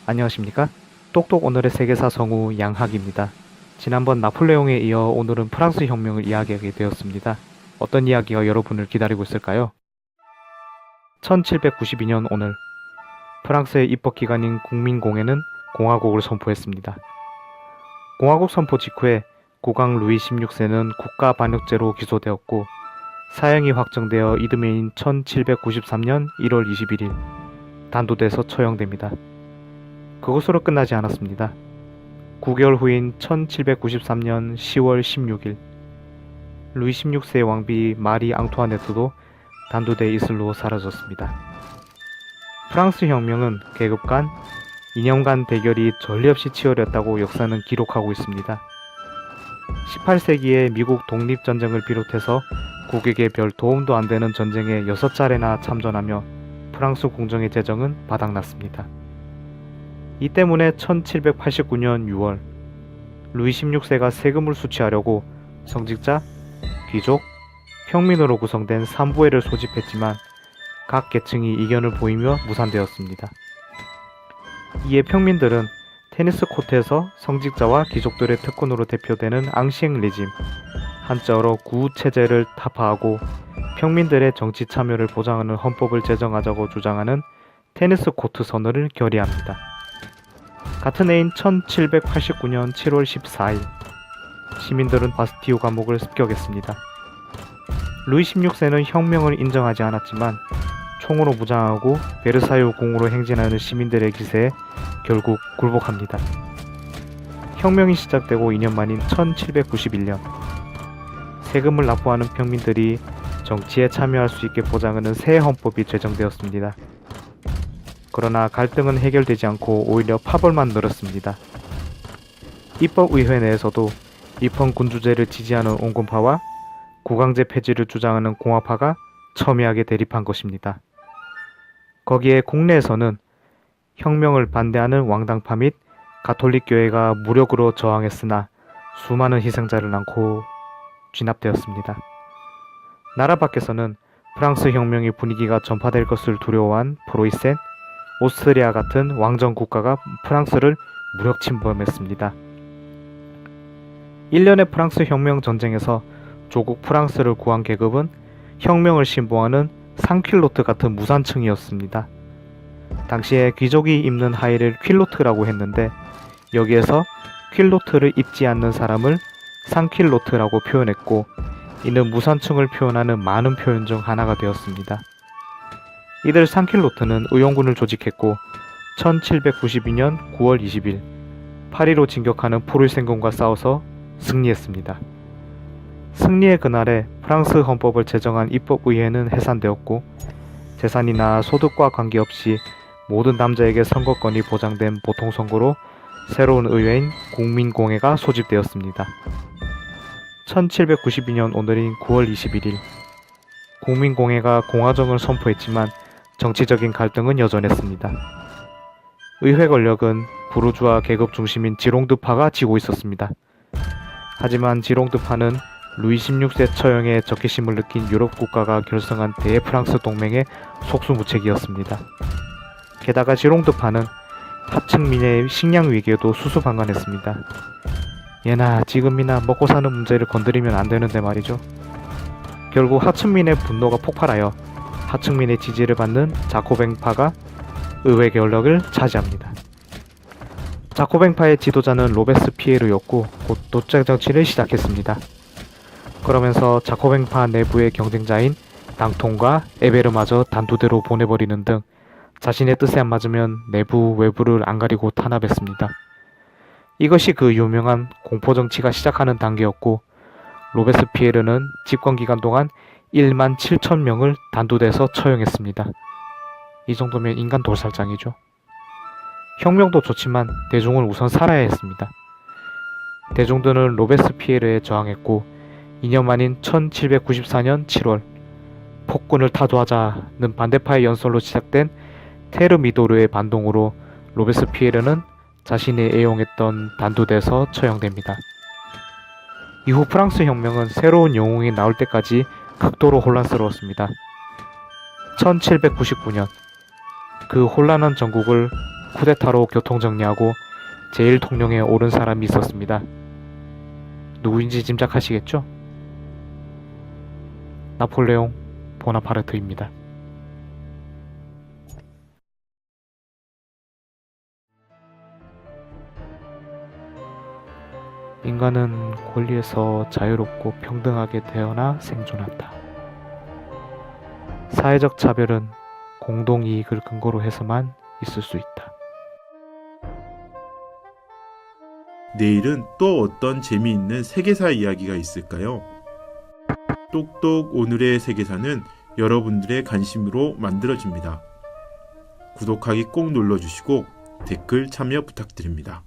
안녕하십니까? 똑똑 오늘의 세계사 성우 양학입니다. 지난번 나폴레옹에 이어 오늘은 프랑스 혁명을 이야기하게 되었습니다. 어떤 이야기가 여러분을 기다리고 있을까요? 1792년 오늘 프랑스의 입법기관인 국민공회는 공화국을 선포했습니다. 공화국 선포 직후에 국왕 루이 16세는 국가반역죄로 기소되었고 사형이 확정되어 이듬해인 1793년 1월 21일 단도대에서 처형됩니다. 그것으로 끝나지 않았습니다. 9개월 후인 1793년 10월 16일 루이 16세의 왕비 마리 앙투아네트도 단두대 이슬로 사라졌습니다. 프랑스 혁명은 계급 간, 이념 간 대결이 전례 없이 치열했다고 역사는 기록하고 있습니다. 18세기의 미국 독립전쟁을 비롯해서 국익에 별 도움도 안 되는 전쟁에 6차례나 참전하며 프랑스 궁정의 재정은 바닥났습니다. 이 때문에 1789년 6월 루이 16세가 세금을 수취하려고 성직자, 귀족, 평민으로 구성된 3부회를 소집했지만 각 계층이 이견을 보이며 무산되었습니다. 이에 평민들은 테니스 코트에서 성직자와 귀족들의 특권으로 대표되는 앙시eng 레짐, 한자어로 구체제를 타파하고 평민들의 정치 참여를 보장하는 헌법을 제정하자고 주장하는 테니스 코트 선언을 결의합니다. 같은 해인 1789년 7월 14일 시민들은 바스티유 감옥을 습격했습니다. 루이 16세는 혁명을 인정하지 않았지만 총으로 무장하고 베르사유 궁으로 행진하는 시민들의 기세에 결국 굴복합니다. 혁명이 시작되고 2년 만인 1791년 세금을 납부하는 평민들이 정치에 참여할 수 있게 보장하는 새 헌법이 제정되었습니다. 그러나 갈등은 해결되지 않고 오히려 파벌만 늘었습니다. 입법의회 내에서도 입헌군주제를 지지하는 온건파와 국왕제 폐지를 주장하는 공화파가 첨예하게 대립한 것입니다. 거기에 국내에서는 혁명을 반대하는 왕당파 및 가톨릭 교회가 무력으로 저항했으나 수많은 희생자를 낳고 진압되었습니다. 나라 밖에서는 프랑스 혁명의 분위기가 전파될 것을 두려워한 프로이센, 오스트리아 같은 왕정 국가가 프랑스를 무력 침범했습니다. 1년의 프랑스 혁명 전쟁에서 조국 프랑스를 구한 계급은 혁명을 신봉하는 상퀼로트 같은 무산층이었습니다. 당시에 귀족이 입는 하의를 퀼로트라고 했는데 여기에서 퀼로트를 입지 않는 사람을 상퀼로트라고 표현했고 이는 무산층을 표현하는 많은 표현 중 하나가 되었습니다. 이들 상퀼로트는 의용군을 조직했고 1792년 9월 20일 파리로 진격하는 프로이센군과 싸워서 승리했습니다. 승리의 그날에 프랑스 헌법을 제정한 입법의회는 해산되었고 재산이나 소득과 관계없이 모든 남자에게 선거권이 보장된 보통선거로 새로운 의회인 국민공회가 소집되었습니다. 1792년 오늘인 9월 21일 국민공회가 공화정을 선포했지만 정치적인 갈등은 여전했습니다. 의회 권력은 부르주아 계급 중심인 지롱드파가 쥐고 있었습니다. 하지만 지롱드파는 루이 16세 처형에 적개심을 느낀 유럽 국가가 결성한 대프랑스 동맹의 속수무책이었습니다. 게다가 지롱드파는 하층민의 식량 위기에도 수수방관했습니다. 예나 지금이나 먹고 사는 문제를 건드리면 안 되는데 말이죠. 결국 하층민의 분노가 폭발하여 하층민의 지지를 받는 자코뱅파가 의회 권력을 차지합니다. 자코뱅파의 지도자는 로베스피에르였고 곧 독재 정치를 시작했습니다. 그러면서 자코뱅파 내부의 경쟁자인 당통과 에베르마저 단두대로 보내버리는 등 자신의 뜻에 안 맞으면 내부 외부를 안 가리고 탄압했습니다. 이것이 그 유명한 공포정치가 시작하는 단계였고 로베스피에르는 집권기간 동안 1만 7천 명을 단두대에서 처형했습니다. 이 정도면 인간 돌살장이죠. 혁명도 좋지만 대중을 우선 살아야 했습니다. 대중들은 로베스피에르에 저항했고 2년 만인 1794년 7월 폭군을 타도하자는 반대파의 연설로 시작된 테르미도르의 반동으로 로베스피에르는 자신이 애용했던 단두대에서 처형됩니다. 이후 프랑스 혁명은 새로운 영웅이 나올 때까지 극도로 혼란스러웠습니다. 1799년 그 혼란한 전국을 쿠데타로 교통정리하고 제1통령에 오른 사람이 있었습니다. 누구인지 짐작하시겠죠? 나폴레옹 보나파르트입니다. 인간은 권리에서 자유롭고 평등하게 태어나 생존한다. 사회적 차별은 공동이익을 근거로 해서만 있을 수 있다. 내일은 또 어떤 재미있는 세계사 이야기가 있을까요? 똑똑 오늘의 세계사는 여러분들의 관심으로 만들어집니다. 구독하기 꼭 눌러주시고 댓글 참여 부탁드립니다.